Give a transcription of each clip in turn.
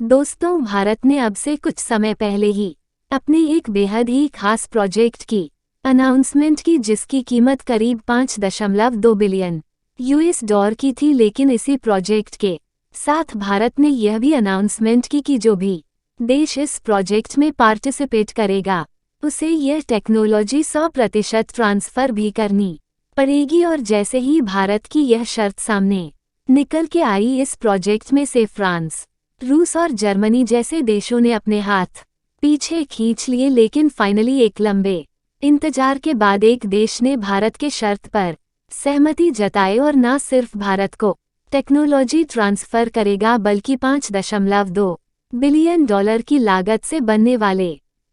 दोस्तों, भारत ने अब से कुछ समय पहले ही अपने एक बेहद ही खास प्रोजेक्ट की अनाउंसमेंट की, जिसकी कीमत करीब 5.2 बिलियन $, की थी। लेकिन इसी प्रोजेक्ट के साथ भारत ने यह भी अनाउंसमेंट की कि जो भी देश इस प्रोजेक्ट में पार्टिसिपेट करेगा उसे यह टेक्नोलॉजी 100% ट्रांसफ़र भी करनी पड़ेगी। और जैसे ही भारत की यह शर्त सामने निकल के आई, इस प्रोजेक्ट में से फ्रांस, रूस और जर्मनी जैसे देशों ने अपने हाथ पीछे खींच लिए। लेकिन फाइनली एक लंबे इंतजार के बाद एक देश ने भारत के शर्त पर सहमति जताई और न सिर्फ भारत को टेक्नोलॉजी ट्रांसफ़र करेगा, बल्कि 5.2 बिलियन डॉलर की लागत से बनने वाले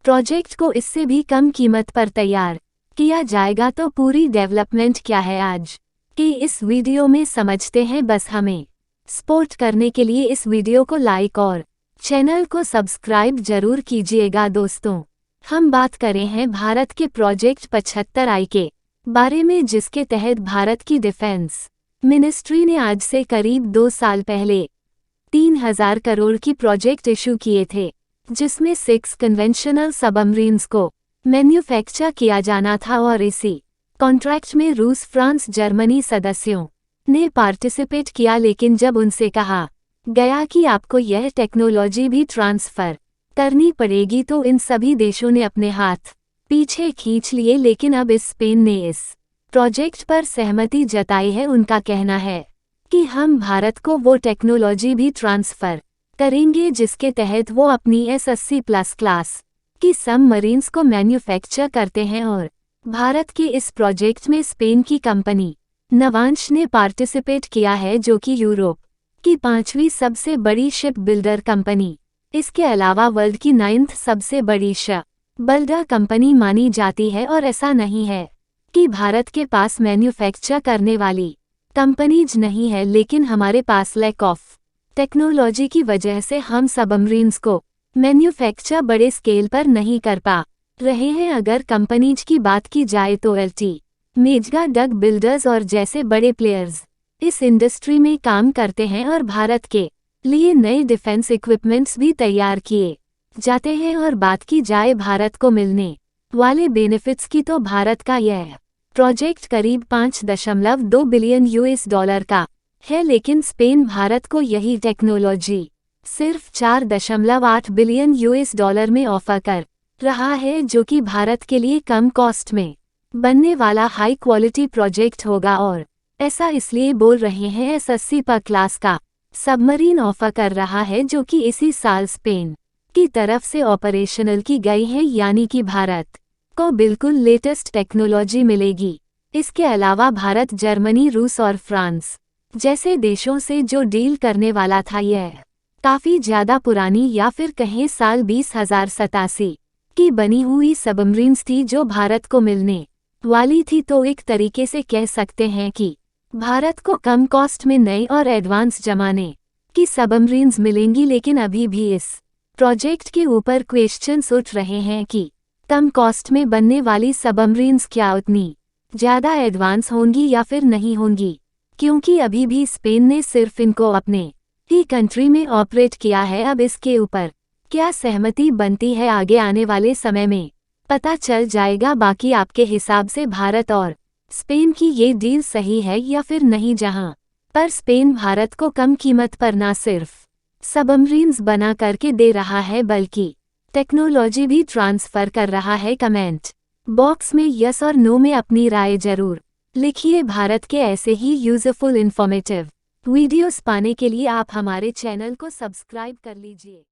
प्रोजेक्ट को इससे भी कम कीमत पर तैयार किया जाएगा। तो पूरी डेवलपमेंट क्या है आज के इस वीडियो में समझते हैं। बस हमें सपोर्ट करने के लिए इस वीडियो को लाइक और चैनल को सब्सक्राइब जरूर कीजिएगा। दोस्तों, हम बात करें हैं भारत के प्रोजेक्ट 75I के बारे में, जिसके तहत भारत की डिफेंस मिनिस्ट्री ने आज से करीब 2 साल पहले 3000 करोड़ की प्रोजेक्ट इशू किए थे, जिसमें 6 कन्वेंशनल सबमरीन्स को मैन्युफैक्चर किया जाना था। और इसी कॉन्ट्रैक्ट में रूस, फ्रांस, जर्मनी सदस्यों ने पार्टिसिपेट किया। लेकिन जब उनसे कहा गया कि आपको यह टेक्नोलॉजी भी ट्रांसफ़र करनी पड़ेगी, तो इन सभी देशों ने अपने हाथ पीछे खींच लिए। लेकिन अब स्पेन ने इस प्रोजेक्ट पर सहमति जताई है। उनका कहना है कि हम भारत को वो टेक्नोलॉजी भी ट्रांसफ़र करेंगे जिसके तहत वो अपनी S-80+ क्लास की सबमरीन्स को मैन्युफैक्चर करते हैं। और भारत के इस प्रोजेक्ट में स्पेन की कंपनी नवांश ने पार्टिसिपेट किया है, जो कि यूरोप की 5वीं सबसे बड़ी शिप बिल्डर कंपनी, इसके अलावा वर्ल्ड की 9th सबसे बड़ी शिप बिल्डर कंपनी मानी जाती है। और ऐसा नहीं है कि भारत के पास मैन्युफैक्चर करने वाली कंपनीज नहीं है, लेकिन हमारे पास लैक ऑफ टेक्नोलॉजी की वजह से हम सबमरीन्स को मैन्युफैक्चर बड़े स्केल पर नहीं कर पा रहे हैं। अगर कंपनीज की बात की जाए तो LT, मेजगा, डग बिल्डर्स और जैसे बड़े प्लेयर्स इस इंडस्ट्री में काम करते हैं और भारत के लिए नए डिफेंस इक्विपमेंट्स भी तैयार किए जाते हैं। और बात की जाए भारत को मिलने वाले बेनिफिट्स की, तो भारत का यह प्रोजेक्ट करीब 5.2 बिलियन $, का है। लेकिन स्पेन भारत को यही टेक्नोलॉजी सिर्फ 4.8 बिलियन $, में ऑफर कर रहा है, जो कि भारत के लिए कम कॉस्ट में बनने वाला हाई क्वालिटी प्रोजेक्ट होगा। और ऐसा इसलिए बोल रहे हैं, S-80 क्लास का सबमरीन ऑफर कर रहा है, जो कि इसी साल स्पेन की तरफ से ऑपरेशनल की गई है, यानी कि भारत को बिल्कुल लेटेस्ट टेक्नोलॉजी मिलेगी। इसके अलावा भारत, जर्मनी, रूस और फ्रांस जैसे देशों से जो डील करने वाला था, यह काफ़ी ज़्यादा पुरानी या फिर कहें साल 2087 की बनी हुई सबमरीन्स थी, जो भारत को मिलने वाली थी। तो एक तरीके से कह सकते हैं कि भारत को कम कॉस्ट में नई और एडवांस जमाने की सबमरीन्स मिलेंगी। लेकिन अभी भी इस प्रोजेक्ट के ऊपर क्वेश्चंस उठ रहे हैं कि कम कॉस्ट में बनने वाली सबमरीन्स क्या उतनी ज़्यादा एडवांस होंगी या फिर नहीं होंगी, क्योंकि अभी भी स्पेन ने सिर्फ इनको अपने ही कंट्री में ऑपरेट किया है। अब इसके ऊपर क्या सहमति बनती है, आगे आने वाले समय में पता चल जाएगा। बाकी आपके हिसाब से भारत और स्पेन की ये डील सही है या फिर नहीं, जहां पर स्पेन भारत को कम कीमत पर ना सिर्फ सबमरीन्स बना करके दे रहा है, बल्कि टेक्नोलॉजी भी ट्रांसफ़र कर रहा है। कमेंट बॉक्स में यस और नो में अपनी राय जरूर लिखिए। भारत के ऐसे ही यूजफुल इन्फॉर्मेटिव वीडियोस पाने के लिए आप हमारे चैनल को सब्सक्राइब कर लीजिए।